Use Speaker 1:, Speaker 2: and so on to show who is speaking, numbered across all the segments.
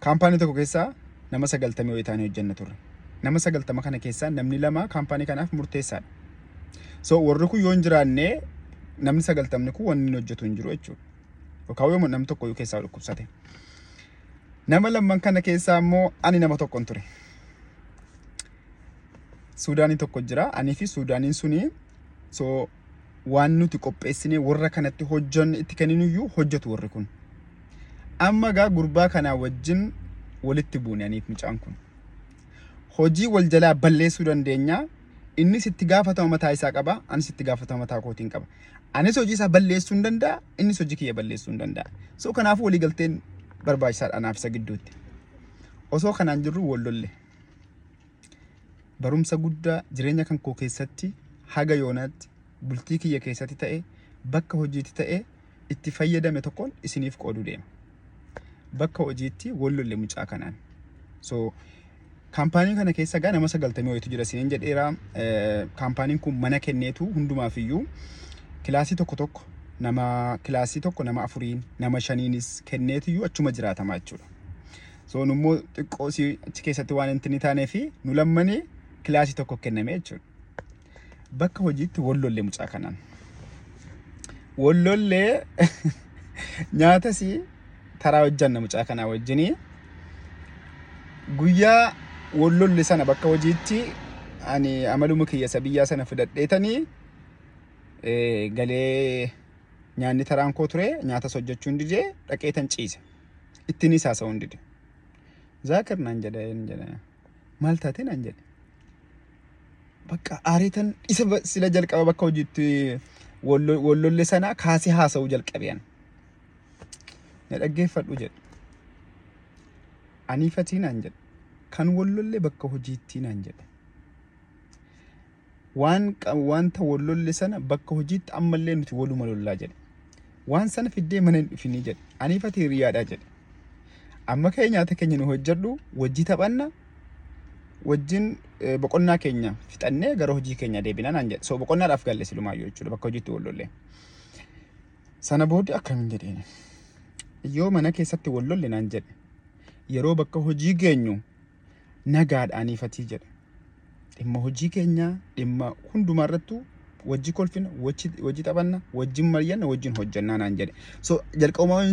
Speaker 1: kaampaanii tokko keessaa nama 90 yoo ta'an hojjenna turre. Nama 90 kana keessaa namni 2 kaampaanii kanaaf murteessaadha. So warri kun yoo hin jiraanne namni 90 kun wanni hojjetu hin jiru jechuudha. Yookaan yoo namni tokko keessaa dhukkubsate. Nama lamman kana keessaa immoo ani nama tokkon ture. Suudaanii tokko jira. Ani fi Suudaaniin suni so waan nuti qopheessinee warra kanatti hojjanne itti kenninuyyuu hojjetu warri kun. Amma gaa gurbaa kanaa wajjin walitti buune aniif mucaan kun. Hojii wal jalaa balleessuu dandeenya. Innis itti gaafatama mataa isaa qaba. Anis itti gaafatama mataa kootiin qaba. Anis hojii isaa balleessuu hin danda'a. Innis hojii kiyya balleessuu hin danda'a. So kanaafuu walii galteen barbaachisaadha anaaf isa gidduutti. Osoo kanaan jirru wal lolle. Barumsa guddaa jireenya kan koo keessatti haga yoonaatti bultii kiyya keessatti ta'e bakka hojiitti ta'e itti fayyadame tokkoon isiniif qooduu deema. Bakka hojiitti wal lolle mucaa kanaan. So kaampaanii kana keessa gaa nama 90 wayitu jira isiniin jedheera. Kaampaaniin kun mana kenneetu hundumaaf iyyuu kilaasii tokko nama kilaasii tokko nama 4 nama 5nis kenneetu iyyuu achuma jiraatamaa jechuudha. So nummoo xiqqoo achi keessatti waan inni taanee fi nu lammanii kilaasii tokko kenname jechuudha. Bakka hojiitti wal lolle mucaa kanaan. Wal lolle nyaatas taraa hojjanna mucaa kanaa wajjinii. Guyyaa wal lolle sana bakka hojiitti ani amaluma kiyya biyyaa sana fudhadheetanii galee nyaanni taraan koo ture nyaatas hojjechuu hin didee dhaqeetan ciise. Ittinis haasa'uu hin dide. Zaakir naan jedha maal taate naan jedhe. Bakka aariitan isa sila jalqaba bakka hojiitti wal lolle sana kaasee haasa'uu jalqabeen. Na dhaggeeffadhu jedhe. Aniifatii naan jedhe. Kan wal lolle bakka hojiitti naan jedhe. Wanta wal lolle sana bakka hojiitti ammallee nuti waluma lollaa jedhe. Waan sana fiddee mana hin dhufinii jedhe. Aniifatii hiriyaadhaa jedhe. Amma kee nyaata keenya nu hojjedhu wajjii taphanna. Wajjin boqonnaa keenya fixannee gara hojii keenya deebina naan jedhe. So boqonnaadhaaf galle silumaayyoo jechuudha bakka hojiitti wal lolle. Sana booddee akkamiin jedheen. Yoo mana keessatti wal lolle naan jedhe. Yeroo bakka hojii geenyu nagaadhaan ifatii jedhe. Dhimma hojii keenya dhimma hundumaarrattu wajji kolfina wajji taphanna wajjin mari'anna wajjin hojjannaa naan jedhe. So jalqabumaa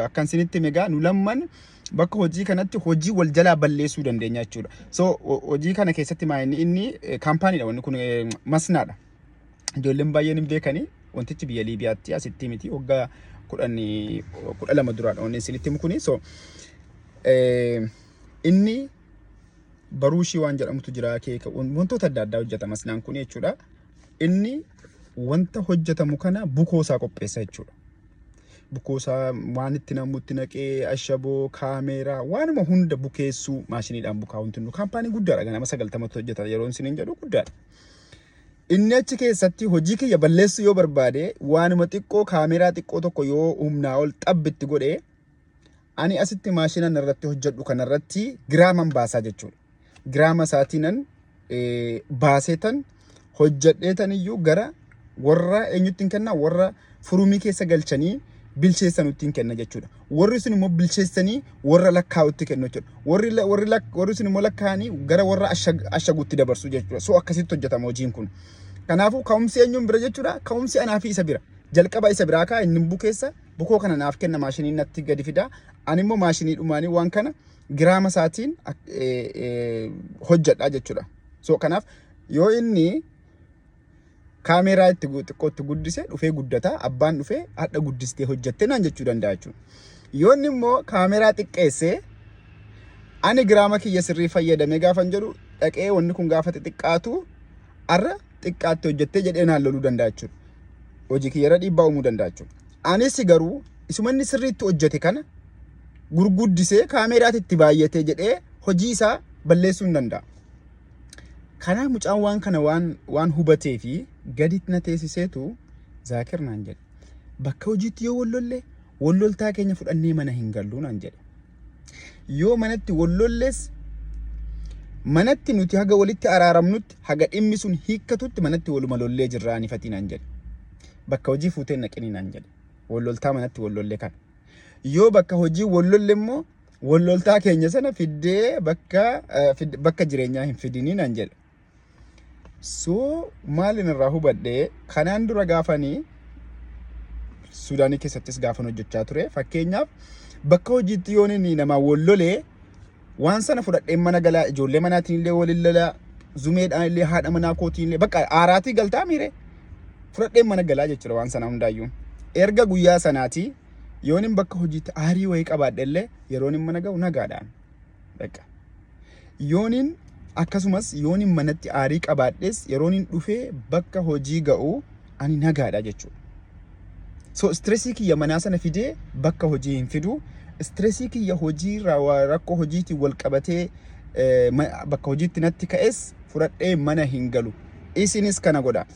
Speaker 1: akkan sinitti megaa nu lamman bakka hojii kanatti hojii wal jalaa balleessuu dandeenya jechuudha. So hojii kana keessatti maa inni kaampaaniidha wanni kun masnaadha. Ijoolleen baay'een hin beekanii wantichi biyya Liibiyaatti asitti miti waggaa 12 duraadha wanni isinitti mukuni. So inni baruushii waan jedhamutu jira keeka wantoota adda addaa hojjeta masnaan kun jechuudha. Inni wanta hojjetamu kana bukoosaa qopheessa jechuudha. Bukoosaa waan itti namutti naqee ashaboo kaameeraa waanuma hunda bukeessuu maashiniidhaan bukaa wanti nu kaampaanii guddaadha ganama 90 hojjeta yeroo isiniin jedhu guddaadha. Inni achi keessatti hojii kiyya balleessuu yoo barbaade waanuma xiqqoo kaameeraa xiqqoo tokko yoo humnaa ol xabbitti godhee ani asitti maashina irratti hojjedhu kanarratti giraaman baasaa jechuudha. Giraama isaatiinan baaseetan hojjedheetan iyyuu gara warra eenyutti hin kenna warra furumii keessa galchanii bilcheessanutti hin kenna jechuudha. Warri sun immoo bilcheessanii warra lakkaa'utti kennu jechuudha. Warri sun immoo lakkaa'anii gara warra ashaguutti dabarsu jechuudha. So akkasitti hojjetama hojiin kun. Kanaafuu ka'umsi eenyuun bira jechuudha. Ka'umsi anaa fi isa bira. Jalqaba isa biraa kaa inni bukeessa bukoo kana naaf kenna maashinii natti gadi fida. Ani immoo maashinii dhumaanii waan kana giraama isaatiin hojjedha jechuudha. So kanaaf yoo inni kaameeraa itti xiqqootti guddise dhufee guddata abbaan dhufee hadha guddistee hojjette naan jechuu danda'a jechuudha. Yoo inni immoo kaameeraa xiqqeessee ani giraama kiyya sirrii fayyadamee gaafan jedhu dhaqee wanni kun gaafa xiqqaatu arra xiqqaatti hojjettee jedhee naan loluu danda'a jechuudha. Hojii kiyyarra dhiibbaa uumuu danda'a jechuudha. Anis garuu isumanni sirriitti hojjete kana gurguddisee kaameeraatti itti baay'atee jedhee hojii isaa balleessuu hin danda'a. Kanaaf mucaan waan kana waan hubatee fi gaditti na teessiseetu Zaakir naan jedhe. Bakka hojiitti yoo wal loltaa keenya fudhannee mana hin gallu naan jedhe. Yoo manatti wal lolles manatti nuti haga walitti araaramnutti haga dhimmi sun hiikkatutti manatti waluma lollee jirraa nifatii naan jedhe. Bakka hojii fuutee naqinii naan jedhe. Wal loltaa manatti wal lollee kana. Yoo bakka hojii wal lolle immoo walloltaa keenya sana fiddee bakka jireenyaa hin fidiniin an jedhe. So maalin irraa hubadhee kanaan dura gaafanii Sudaanii keessattis gaafan hojjechaa ture. Fakkeenyaaf bakka hojiitti yoon inni nama wallolee waan sana fudhadhee mana galaa ijoollee manaatiin illee waliin lolaa zumeedhaan illee haadha manaa kootiin illee bakka aaraatii galtaa miire fudhadhee mana galaa jechuudha waan sana hundaayyuu. Erga guyyaa sanaati yoon bakka hojiitti aarii wayii qabaadhe illee yeroon mana ga'u nagaadhaan bakka yoon akkasumas yoon manatti aarii qabaadhes yeroon dhufee bakka hojii ga'u ani nagaadha jechuudha. So stressii kiyya manaa sana fidee bakka hojii hin fidu. Stressii kiyya hojii rakkoo hojiitti wal qabatee bakka hojiitti natti ka'es fudhadhee mana hin galu. Isinis kana godha.